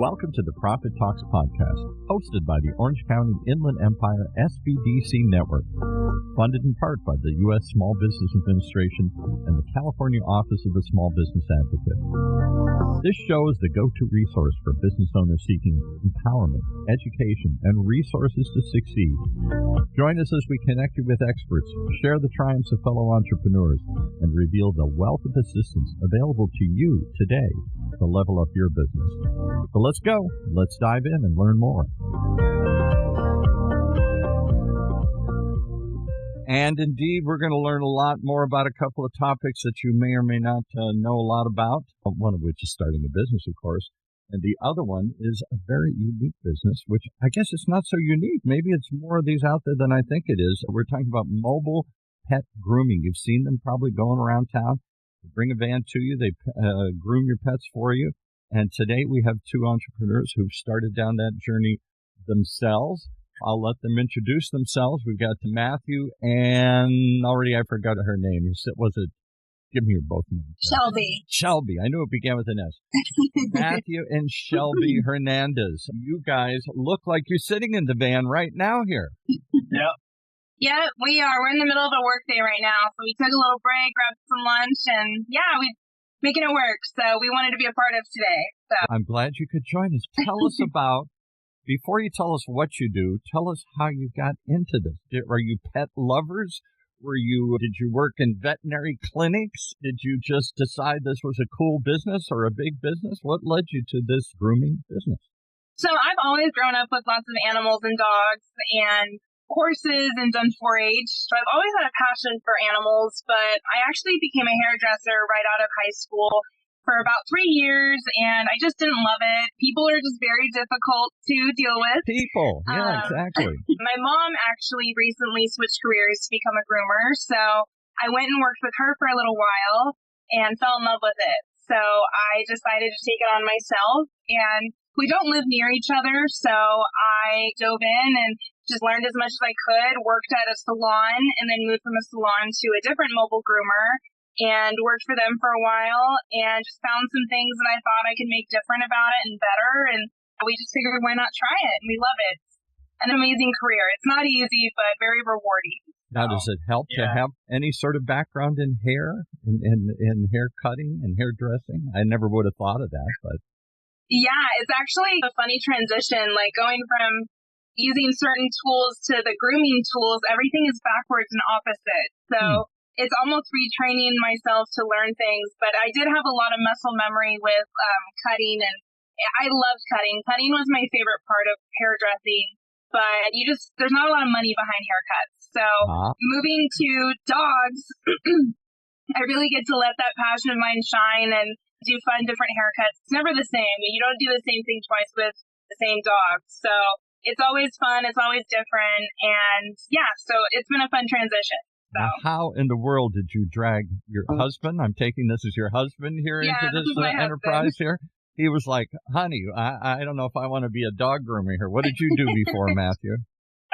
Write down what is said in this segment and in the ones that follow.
Welcome to the Profit Talks podcast, hosted by the Orange County Inland Empire SBDC Network, funded in part by the U.S. Small Business Administration and the California Office of the Small Business Advocate. This show is the go-to resource for business owners seeking empowerment, education, and resources to succeed. Join us as we connect you with experts, share the triumphs of fellow entrepreneurs, and reveal the wealth of assistance available to you today to level up your business. So let's go. Let's dive in and learn more. And indeed, we're going to learn a lot more about a couple of topics that you may or may not know a lot about, one of which is starting a business, of course. And the other one is a very unique business, which I guess it's not so unique. Maybe it's more of these out there than I think it is. We're talking about mobile pet grooming. You've seen them probably going around town. They bring a van to you. They groom your pets for you. And today we have two entrepreneurs who've started down that journey themselves. I'll let them introduce themselves. We've got Matthew and already I forgot her name. Was it? Give me your both names. Shelby. Shelby. I knew it began with an S. Matthew and Shelby Hernandez. You guys look like you're sitting in the van right now here. Yep. Yeah, we are. We're in the middle of a work day right now. So we took a little break, grabbed some lunch, and yeah, we're making it work. So we wanted to be a part of today. So I'm glad you could join us. Tell us about, before you tell us what you do, tell us how you got into this. Are you pet lovers? Did you work in veterinary clinics? Did you just decide this was a cool business or a big business? What led you to this grooming business? So I've always grown up with lots of animals and dogs and horses and done 4-H. So I've always had a passion for animals, but I actually became a hairdresser right out of high school for about 3 years, and I just didn't love it. People are just very difficult to deal with. People, yeah, exactly. My mom actually recently switched careers to become a groomer, so I went and worked with her for a little while and fell in love with it. So I decided to take it on myself, and we don't live near each other, so I dove in and just learned as much as I could, worked at a salon, and then moved from a salon to a different mobile groomer, and worked for them for a while, and just found some things that I thought I could make different about it and better, and we just figured why not try it, and we love it. It's an amazing career. It's not easy, but very rewarding. Now, does it help to have any sort of background in hair, in hair cutting and hairdressing? I never would have thought of that, but... Yeah, it's actually a funny transition, like going from using certain tools to the grooming tools, everything is backwards and opposite. So it's almost retraining myself to learn things, but I did have a lot of muscle memory with cutting, and I loved cutting. Cutting was my favorite part of hairdressing, but there's not a lot of money behind haircuts. So moving to dogs, I really get to let that passion of mine shine and do fun different haircuts. It's never the same. You don't do the same thing twice with the same dog. So it's always fun. It's always different. And yeah, so it's been a fun transition. So. Now, how in the world did you drag your husband? I'm taking this as your husband here into this enterprise here. He was like, honey, I don't know if I want to be a dog groomer here. What did you do before, Matthew?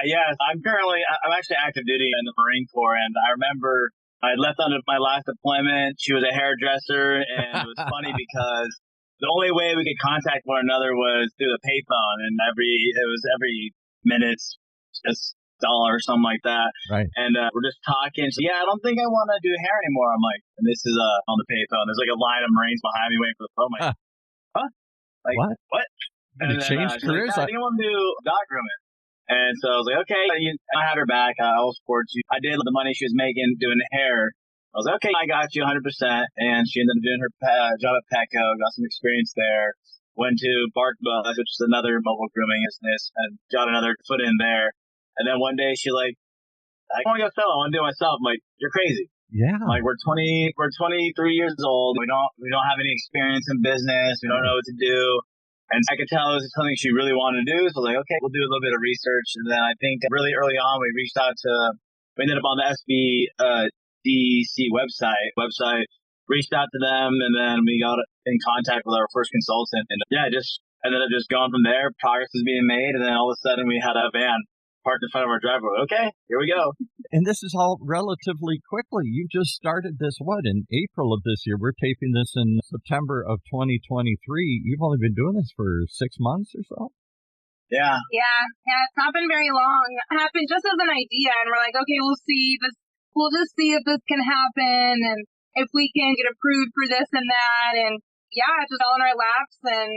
Yes, I'm actually active duty in the Marine Corps, and I remember I left on my last deployment. She was a hairdresser, and it was funny because the only way we could contact one another was through the payphone, and it was every minute, just $1 or something like that. Right. And we're just talking. So, I don't think I want to do hair anymore. I'm like, and this is on the payphone. There's like a line of Marines behind me waiting for the phone. I'm like, huh? Like, what? And you changed careers? I didn't want to do dog grooming. And so I was like, okay, I had her back. I'll support you. I did the money she was making doing the hair. I was like, okay, I got you 100%. And she ended up doing her job at Petco, got some experience there. Went to BarkBuzz, which is another mobile grooming business, and got another foot in there. And then one day she's like, I want to go solo. I want to do it myself. I'm like, you're crazy. Yeah. Like we're 23 years old. We don't have any experience in business. We don't know what to do. And I could tell it was something she really wanted to do. So I was like, okay, we'll do a little bit of research. And then I think really early on, we ended up on the SBDC website, reached out to them, and then we got in contact with our first consultant. And just ended up just going from there. Progress was being made. And then all of a sudden we had a van parked in front of our driveway. Okay, here we go. And this is all relatively quickly. You just started this, in April of this year? We're taping this in September of 2023. You've only been doing this for 6 months or so? Yeah. Yeah. It's not been very long. It happened just as an idea, and we're like, okay, we'll see this. We'll just see if this can happen, and if we can get approved for this and that. And yeah, it's just all in our laps, and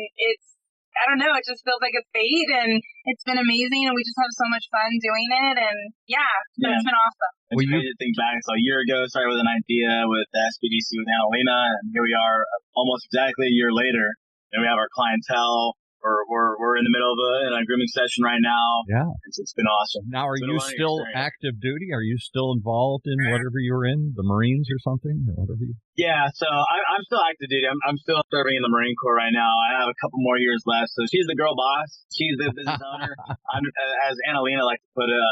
I don't know, it just feels like it's fate, and it's been amazing, and we just have so much fun doing it, and it's been awesome. It's crazy to think back. So a year ago, started with an idea with the SBDC with Annalena, and here we are almost exactly a year later, and we have our clientele. We're in the middle of a grooming session right now. Yeah. It's been awesome. Now, are you still active duty? Are you still involved in whatever you're in, the Marines or something, or whatever you? Yeah, so I'm still active duty. I'm still serving in the Marine Corps right now. I have a couple more years left. So she's the girl boss. She's the business owner. I'm, as Annalena likes to put it,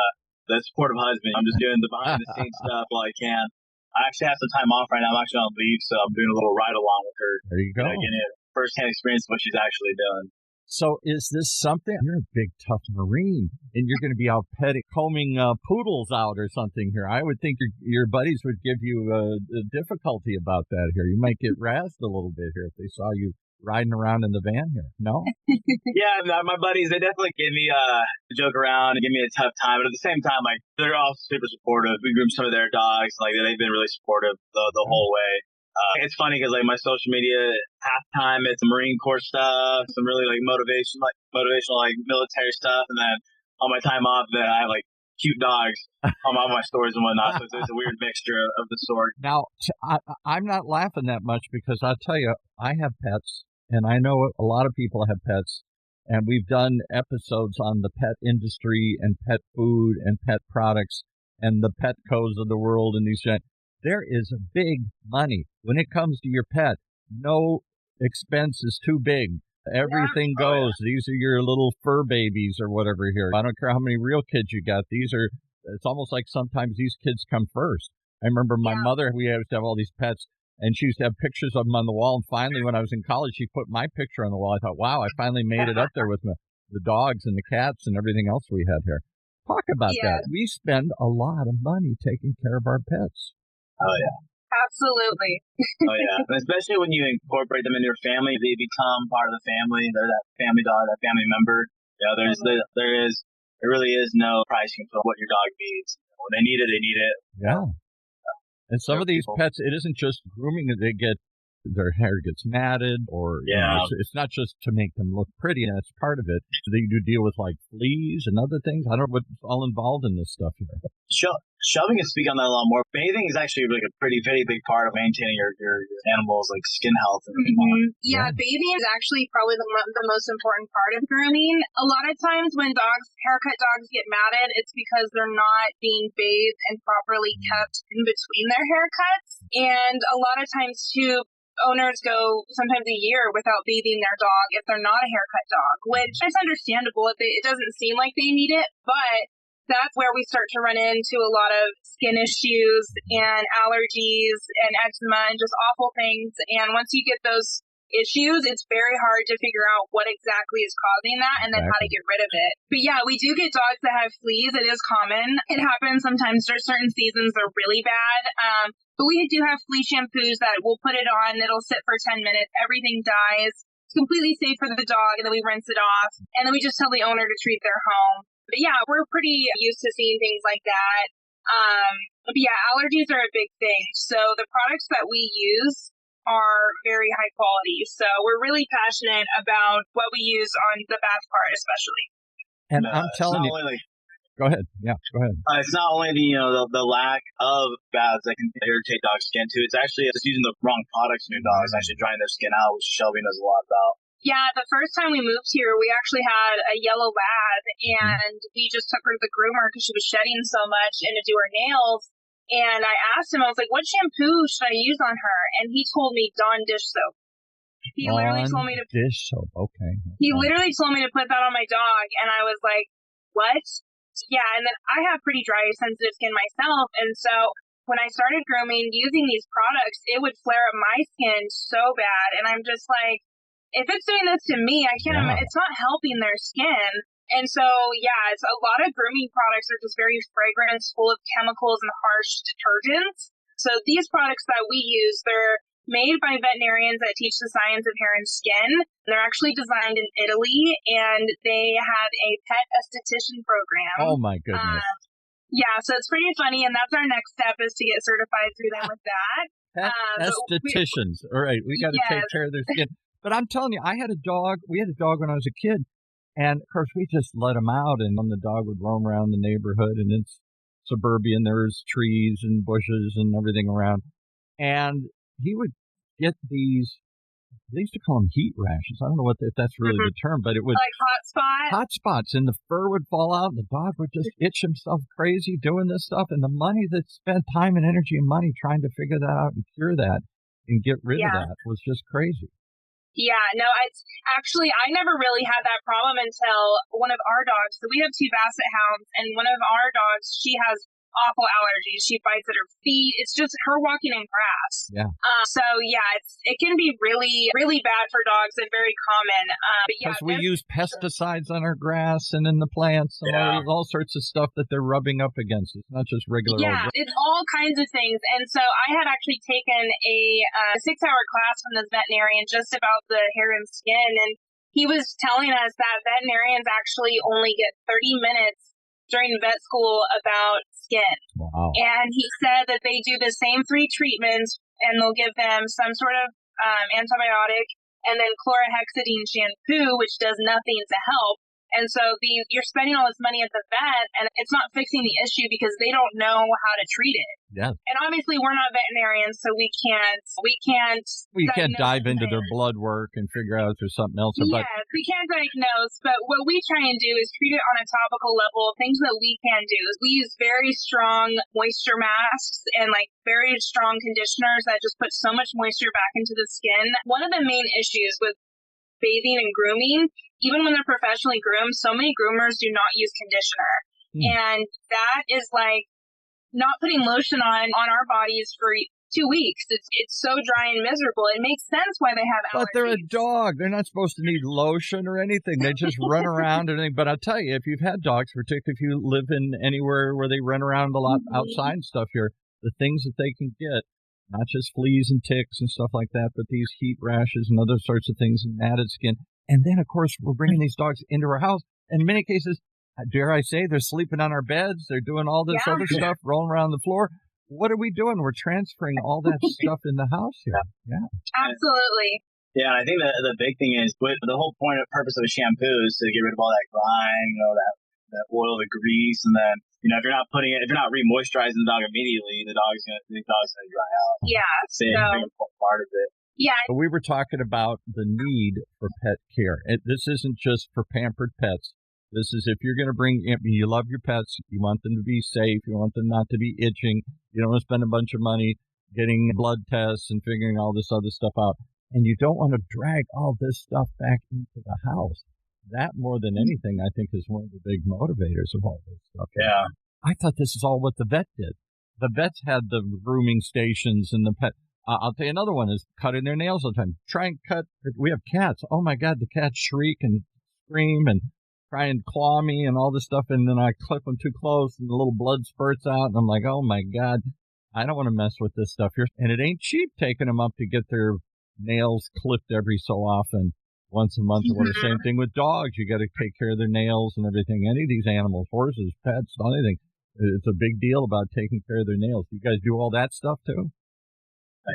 the supportive husband. I'm just doing the behind the scenes stuff while I can. I actually have some time off right now. I'm actually on leave, so I'm doing a little ride along with her. There you go. Getting a first-hand experience of what she's actually doing. So is this something? You're a big, tough Marine, and you're going to be out combing poodles out or something here. I would think your buddies would give you a difficulty about that here. You might get razzed a little bit here if they saw you riding around in the van here. No? Yeah, my buddies, they definitely give me a joke around and give me a tough time. But at the same time, like, they're all super supportive. We groom some of their dogs. Like, they've been really supportive the whole way. It's funny because like my social media, half time it's Marine Corps stuff, some really like motivational like military stuff, and then on my time off, then I have like cute dogs on all my stories and whatnot. So it's a weird mixture of the sort. Now, I'm not laughing that much because I'll tell you, I have pets, and I know a lot of people have pets, and we've done episodes on the pet industry and pet food and pet products and the Petcos of the world and these. There is big money when it comes to your pet. No expense is too big. Everything goes. These are your little fur babies or whatever here. I don't care how many real kids you got. It's almost like sometimes these kids come first. I remember my mother, we used to have all these pets, and she used to have pictures of them on the wall. And finally, when I was in college, she put my picture on the wall. I thought, wow, I finally made it up there with the dogs and the cats and everything else we had here. Talk about that. We spend a lot of money taking care of our pets. Oh, yeah. Absolutely. Oh, yeah. And especially when you incorporate them into your family, they become part of the family. They're that family dog, that family member. You know, there really is no pricing for what your dog needs. When they need it, they need it. Yeah. And some of these pets, it isn't just grooming that they get. Their hair gets matted, or it's not just to make them look pretty, and that's part of it. So they do deal with like fleas and other things. I don't know what's all involved in this stuff here. Shelby can speak on that a lot more. Bathing is actually like a pretty big part of maintaining your animals' like skin health. And Yeah, bathing is actually probably the most important part of grooming. A lot of times when haircut dogs get matted, it's because they're not being bathed and properly kept in between their haircuts. And a lot of times too, owners go sometimes a year without bathing their dog if they're not a haircut dog, which is understandable. It doesn't seem like they need it, but that's where we start to run into a lot of skin issues and allergies and eczema and just awful things. And once you get those issues, it's very hard to figure out what exactly is causing that and then how to get rid of it. But yeah, we do get dogs that have fleas. It is common. It happens sometimes. There's certain seasons they're really bad. But we do have flea shampoos that we'll put it on. It'll sit for 10 minutes. Everything dies. It's completely safe for the dog, and then we rinse it off. And then we just tell the owner to treat their home. But yeah, we're pretty used to seeing things like that. But yeah, allergies are a big thing. So the products that we use are very high quality. So we're really passionate about what we use on the bath part, especially. And I'm telling you, go ahead. Yeah, go ahead. It's not only the lack of baths that can irritate dog skin too. It's actually just using the wrong products in your dogs, actually drying their skin out, which Shelby knows a lot about. Yeah, the first time we moved here, we actually had a yellow lab, and we just took her to the groomer because she was shedding so much and to do her nails. And I asked him, I was like, what shampoo should I use on her? And he told me Dawn dish soap. He literally told me to dish soap. Okay. He literally told me to put that on my dog, and I was like, what? Yeah, and then I have pretty dry, sensitive skin myself, and so when I started grooming, using these products, it would flare up my skin so bad, and I'm just like, if it's doing this to me, I can't. It's not helping their skin. And so, yeah, it's a lot of grooming products are just very fragrant, full of chemicals and harsh detergents. So these products that we use, they're made by veterinarians that teach the science of hair and skin. They're actually designed in Italy, and they have a pet esthetician program. Oh, my goodness. Yeah, so it's pretty funny, and that's our next step is to get certified through them with that. Pet estheticians. All right, we got to take care of their skin. But I'm telling you, I had a dog. We had a dog when I was a kid. And, of course, we just let him out, and the dog would roam around the neighborhood, and it's suburban. There's trees and bushes and everything around. And he would get these, they used to call them heat rashes. I don't know if that's really the term, but it would. Like hot spots? Hot spots, and the fur would fall out, and the dog would just itch himself crazy doing this stuff. And the money that spent time and energy and money trying to figure that out and cure that and get rid of that was just crazy. Yeah, no, it's actually, I never really had that problem until one of our dogs. So we have 2 Basset Hounds, and one of our dogs, she has awful allergies. She bites at her feet. It's just her walking in grass. Yeah. So yeah, it can be really, really bad for dogs and very common. Because we use pesticides on our grass and in the plants and all sorts of stuff that they're rubbing up against. It's not just regular. Yeah, it's all kinds of things. And so I had actually taken a 6-hour class from this veterinarian just about the hair and skin, and he was telling us that veterinarians actually only get 30 minutes during vet school about skin. Wow. And he said that they do the same 3 treatments, and they'll give them some sort of antibiotic and then chlorhexidine shampoo, which does nothing to help. And so you're spending all this money at the vet, and it's not fixing the issue because they don't know how to treat it. Yeah. And obviously, we're not veterinarians, so we can't. We can't dive into their blood work and figure out if there's something else. Yes, we can't diagnose, but what we try and do is treat it on a topical level. Things that we can do is we use very strong moisture masks and like very strong conditioners that just put so much moisture back into the skin. One of the main issues with bathing and grooming, even when they're professionally groomed, so many groomers do not use conditioner. And that is like not putting lotion on our bodies for 2 weeks. It's so dry and miserable. It makes sense why they have allergies. But they're a dog. They're not supposed to need lotion or anything. They just run around and everything. But I'll tell you, if you've had dogs, particularly if you live in anywhere where they run around a lot outside and stuff here, the things that they can get, not just fleas and ticks and stuff like that, but these heat rashes and other sorts of things and matted skin. And then, of course, we're bringing these dogs into our house. And in many cases, dare I say, they're sleeping on our beds. They're doing all this other stuff, rolling around the floor. What are we doing? We're transferring all that stuff in the house here. Yeah. Absolutely. Yeah, I think the big thing is the whole purpose of a shampoo is to get rid of all that grime, that oil, the grease, and then if you're not re-moisturizing the dog immediately, the dog's gonna dry out. Yeah. It's a big part of it. Yeah. But we were talking about the need for pet care. This isn't just for pampered pets. This is if you're going to you love your pets, you want them to be safe, you want them not to be itching, you don't want to spend a bunch of money getting blood tests and figuring all this other stuff out, and you don't want to drag all this stuff back into the house. That, more than anything, I think is one of the big motivators of all this stuff. Yeah. I thought this is all what the vet did. The vets had the grooming stations and the pet. I'll tell you another one is cutting their nails all the time. Try and cut. We have cats. Oh, my God, the cats shriek and scream and try and claw me and all this stuff. And then I clip them too close and the little blood spurts out. And I'm like, oh, my God, I don't want to mess with this stuff here. And it ain't cheap taking them up to get their nails clipped every so often, once a month. Or the same thing with dogs. You got to take care of their nails and everything. Any of these animals, horses, pets, anything. It's a big deal about taking care of their nails. You guys do all that stuff too?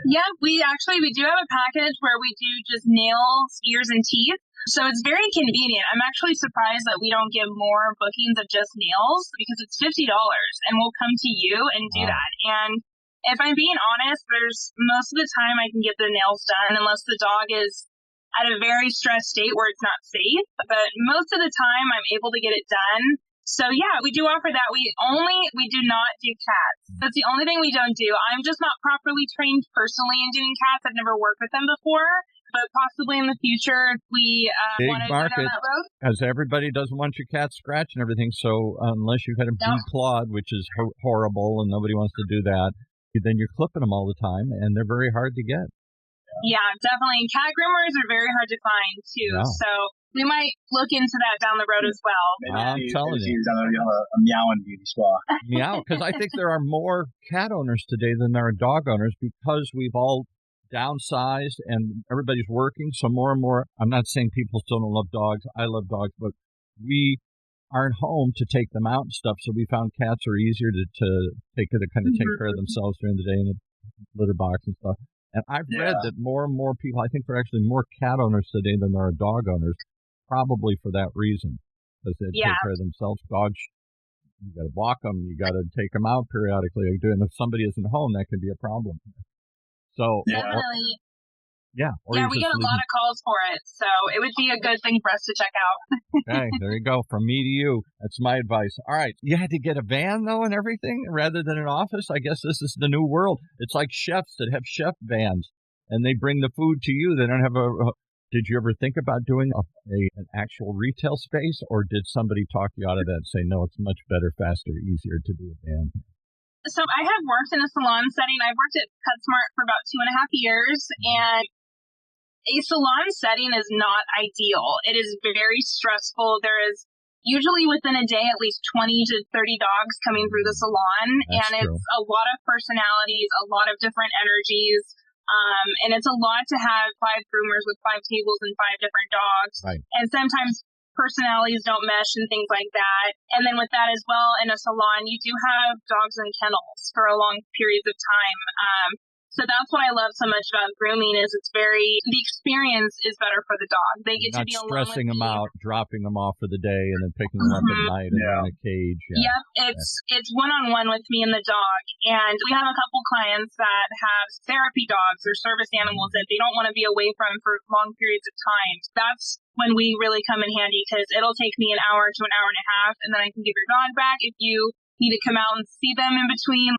Yeah, we do have a package where we do just nails, ears, and teeth. So it's very convenient. I'm actually surprised that we don't get more bookings of just nails because it's $50 and we'll come to you and do that. And if I'm being honest, there's most of the time I can get the nails done unless the dog is at a very stressed state where it's not safe. But most of the time I'm able to get it done. So yeah, we do offer that. We do not do cats. That's the only thing we don't do. I'm just not properly trained personally in doing cats. I've never worked with them before, but possibly in the future if we want to go down that road. Because everybody doesn't want your cat scratched and everything. So unless you've had them declawed, which is horrible and nobody wants to do that, then you're clipping them all the time and they're very hard to get. Yeah, definitely. Cat groomers are very hard to find too. Yeah. So we might look into that down the road as well. I'm telling you. You have a meowing beauty spa. Meow, because I think there are more cat owners today than there are dog owners because we've all downsized and everybody's working. So more and more, I'm not saying people still don't love dogs. I love dogs, but we aren't home to take them out and stuff. So we found cats are easier to take care of themselves during the day in a litter box and stuff. And I've read that more and more people, I think there are actually more cat owners today than there are dog owners, probably for that reason, because they take care of themselves. Dogs, you got to walk them, you got to take them out periodically. And if somebody isn't home, that can be a problem. So definitely. We get a lot of calls for it, so it would be a good thing for us to check out. Okay, there you go. From me to you. That's my advice. All right. You had to get a van, though, and everything, rather than an office? I guess this is the new world. It's like chefs that have chef vans, and they bring the food to you. They don't have Did you ever think about doing an actual retail space, or did somebody talk you out of that and say, no, it's much better, faster, easier to do a van? So I have worked in a salon setting. I've worked at PetSmart for about 2.5 years, and a salon setting is not ideal. It is very stressful. There is usually within a day at least 20 to 30 dogs coming through the salon. That's true. It's a lot of personalities, a lot of different energies. And it's a lot to have 5 groomers with 5 tables and 5 different dogs. Right. And sometimes personalities don't mesh and things like that. And then with that as well, in a salon, you do have dogs in kennels for a long periods of time. So that's what I love so much about grooming is the experience is better for the dog. They get to be alone with stressing them you. out, dropping them off for the day, and then picking them up at night and in a cage. Yep, it's one-on-one with me and the dog. And we have a couple clients that have therapy dogs or service animals that they don't want to be away from for long periods of time. So that's when we really come in handy because it'll take me an hour to an hour and a half, and then I can give your dog back if you need to come out and see them in between.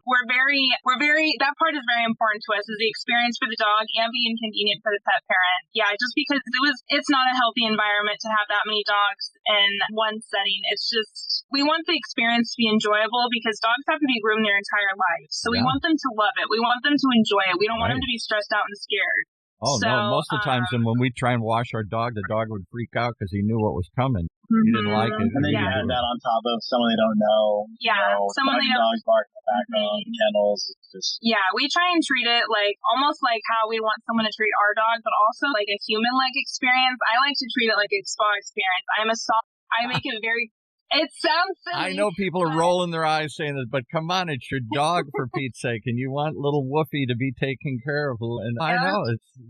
That part is very important to us is the experience for the dog and being convenient for the pet parent. Yeah, just because it's not a healthy environment to have that many dogs in one setting. It's just, we want the experience to be enjoyable because dogs have to be groomed their entire life. So we want them to love it. We want them to enjoy it. We don't want them to be stressed out and scared. Oh, no, most of the times when we try and wash our dog, the dog would freak out because he knew what was coming. He didn't like it. And then you add that on top of someone they don't know. Yeah, someone they don't know. Dogs barking in the background, kennels. Yeah, we try and treat it almost like how we want someone to treat our dog, but also like a human-like experience. I like to treat it like a spa experience. I make it very... It sounds silly. I know people are rolling their eyes saying this, but come on, it's your dog for Pete's sake, and you want little Woofy to be taken care of. And I know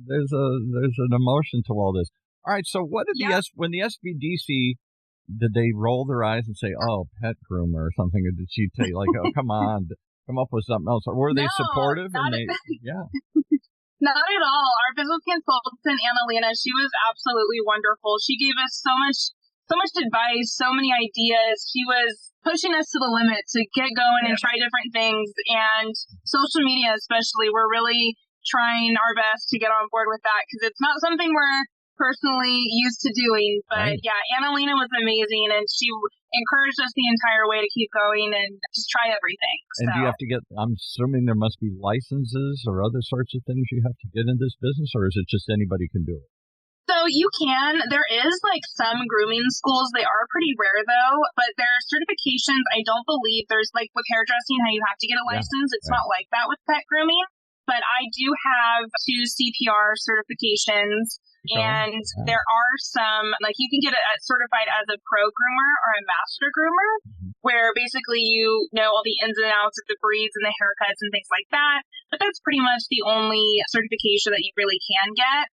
there's an emotion to all this. All right, so what did when the SBDC did they roll their eyes and say, "Oh, pet groomer" or something, or did she say like, "Oh, come on, come up with something else"? Or were they supportive? Not at all. Our business consultant Annalena, she was absolutely wonderful. She gave us so much advice, so many ideas. She was pushing us to the limit to get going and try different things. And social media especially, we're really trying our best to get on board with that because it's not something we're personally used to doing. But Annalena was amazing, and she encouraged us the entire way to keep going and just try everything. And do you have to I'm assuming there must be licenses or other sorts of things you have to get in this business, or is it just anybody can do it? So you can. There is some grooming schools. They are pretty rare though, but there are certifications. I don't believe there's with hairdressing how you have to get a license. It's not like that with pet grooming. But I do have 2 CPR certifications. And there are some, you can get it certified as a pro groomer or a master groomer, where basically you know all the ins and outs of the breeds and the haircuts and things like that. But that's pretty much the only certification that you really can get.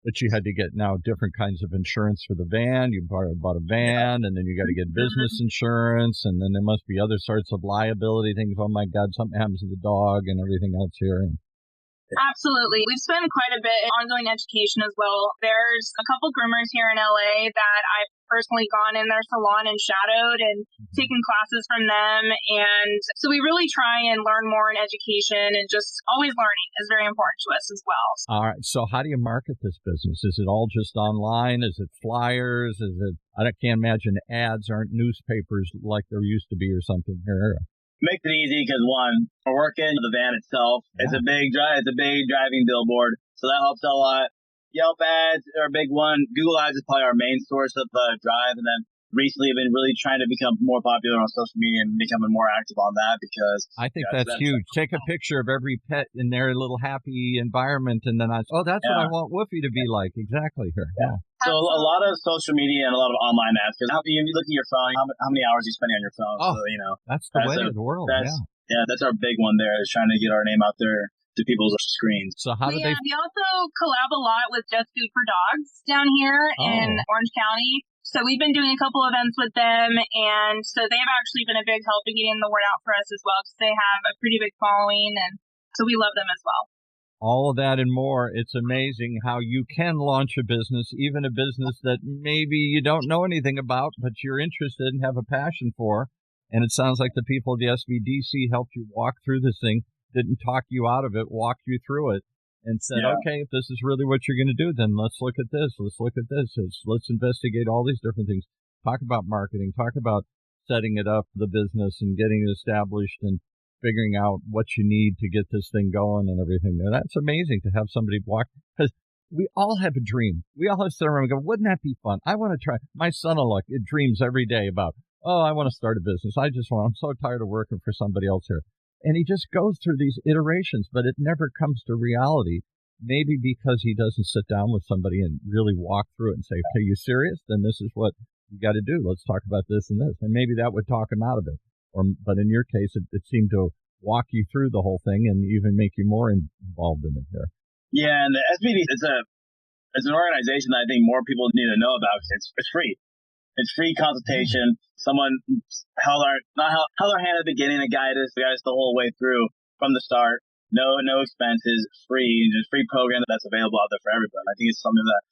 But you had to get now different kinds of insurance for the van. You bought a van, and then you got to get business insurance, and then there must be other sorts of liability things. Oh my God, something happens to the dog and everything else here. Absolutely. We've spent quite a bit on ongoing education as well. There's a couple groomers here in LA that I've personally gone in their salon and shadowed and taken classes from them. And so we really try and learn more in education, and just always learning is very important to us as well. All right. So how do you market this business? Is it all just online? Is it flyers? I can't imagine ads aren't newspapers like there used to be or something here. Makes it easy because we're working the van itself. It's a big driving billboard, so that helps a lot. Yelp ads are a big one. Google ads is probably our main source of drive. And then recently I've been really trying to become more popular on social media and becoming more active on that because I think that's huge. Take a picture of every pet in their little happy environment, and then that's what I want Woofy to be like. Exactly here. Yeah. So a lot of social media and a lot of online ads, because you look at your phone, how many hours you spending on your phone. Oh, so, that's the way of the world. Yeah, that's our big one there, is trying to get our name out there to people's screens. So how do they? We also collab a lot with Just Food for Dogs down here in Orange County. So we've been doing a couple events with them, and so they've actually been a big help in getting the word out for us as well, because they have a pretty big following, and so we love them as well. All of that and more. It's amazing how you can launch a business, even a business that maybe you don't know anything about, but you're interested and have a passion for. And it sounds like the people at the SBDC helped you walk through this thing, didn't talk you out of it, walked you through it, and said, okay, if this is really what you're going to do, then let's look at this. Let's look at this. Let's investigate all these different things. Talk about marketing. Talk about setting it up, the business, and getting it established and figuring out what you need to get this thing going and everything. Now, that's amazing to have somebody walk, because we all have a dream. We all have to sit around and go, wouldn't that be fun? I want to try. My son-in-law dreams every day about, I want to start a business. I'm so tired of working for somebody else here. And he just goes through these iterations, but it never comes to reality. Maybe because he doesn't sit down with somebody and really walk through it and say, okay, you serious? Then this is what you got to do. Let's talk about this and this. And maybe that would talk him out of it. But in your case, it seemed to walk you through the whole thing and even make you more involved in it here. Yeah, and the SBD, it's an organization that I think more people need to know about. It's free. It's free consultation. Someone held our hand at the beginning and guided us the whole way through from the start. No expenses, free, just free program that's available out there for everybody. I think it's something that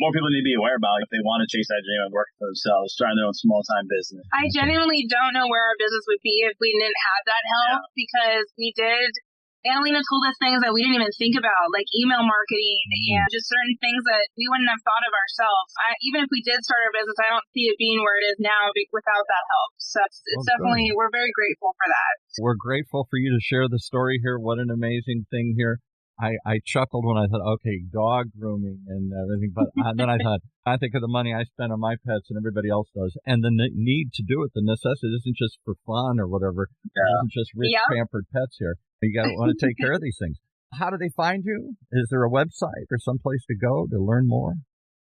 more people need to be aware about if they want to chase that dream and work for themselves, starting their own small-time business. I genuinely don't know where our business would be if we didn't have that help, because we did. Annalena told us things that we didn't even think about, like email marketing and just certain things that we wouldn't have thought of ourselves. Even if we did start our business, I don't see it being where it is now without that help. So it's definitely, we're very grateful for that. We're grateful for you to share the story here. What an amazing thing here. I chuckled when I thought, okay, dog grooming and everything, but then I thought, I think of the money I spend on my pets and everybody else does, and the need to do it. The necessity isn't just for fun or whatever. It isn't just rich, pampered pets here. You got to want to take care of these things. How do they find you? Is there a website or someplace to go to learn more?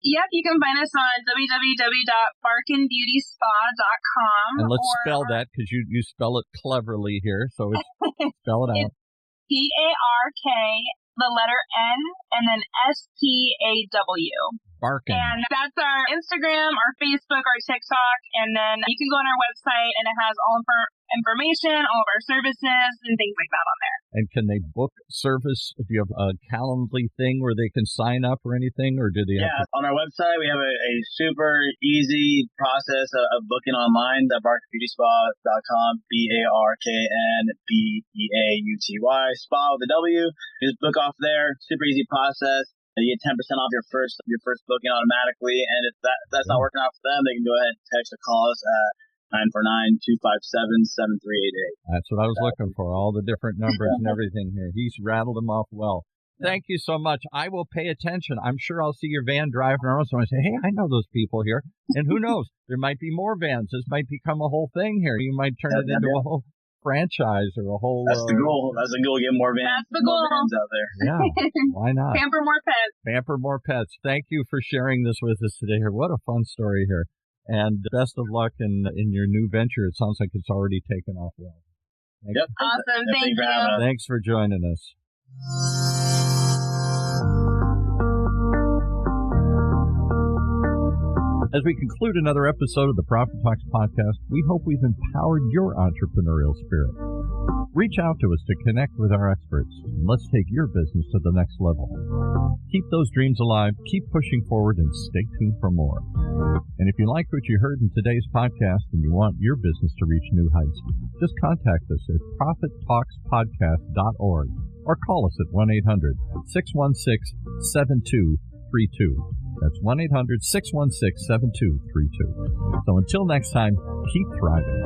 Yep, you can find us on www.barkandbeautyspa.com. And let's spell that, because you spell it cleverly here, so spell it out. Bark, the letter N, and then SPAW. Barking. And that's our Instagram, our Facebook, our TikTok, and then you can go on our website, and it has all of our information, all of our services, and things like that on there. And can they book service? Do you have a Calendly thing where they can sign up or anything, or do they have to? On our website, we have a super easy process of booking online, the barkandbeautyspa.com, BARKNBEAUTY, spa with a W. Just book off there. Super easy process. You get 10% off your first booking automatically, and if that's not working out for them, they can go ahead and text or call us at 949-257-7388. That's what I was looking for, all the different numbers and everything here. He's rattled them off well. Thank you so much. I will pay attention. I'm sure I'll see your van driving around, so I say, hey, I know those people here. And who knows? There might be more vans. This might become a whole thing here. You might turn it into a whole franchise or a whole... That's the goal. That's the goal, get more vans. That's the goal. Vans out there. Yeah, why not? Pamper more pets. Pamper more pets. Thank you for sharing this with us today here. What a fun story here. And best of luck in your new venture. It sounds like it's already taken off well. Yep. Awesome. Thank you. Thanks for joining us. As we conclude another episode of the Profit Talks podcast, we hope we've empowered your entrepreneurial spirit. Reach out to us to connect with our experts, and let's take your business to the next level. Keep those dreams alive, keep pushing forward, and stay tuned for more. And if you like what you heard in today's podcast and you want your business to reach new heights, just contact us at profittalkspodcast.org or call us at 1-800-616-7232. That's 1-800-616-7232. So until next time, keep thriving.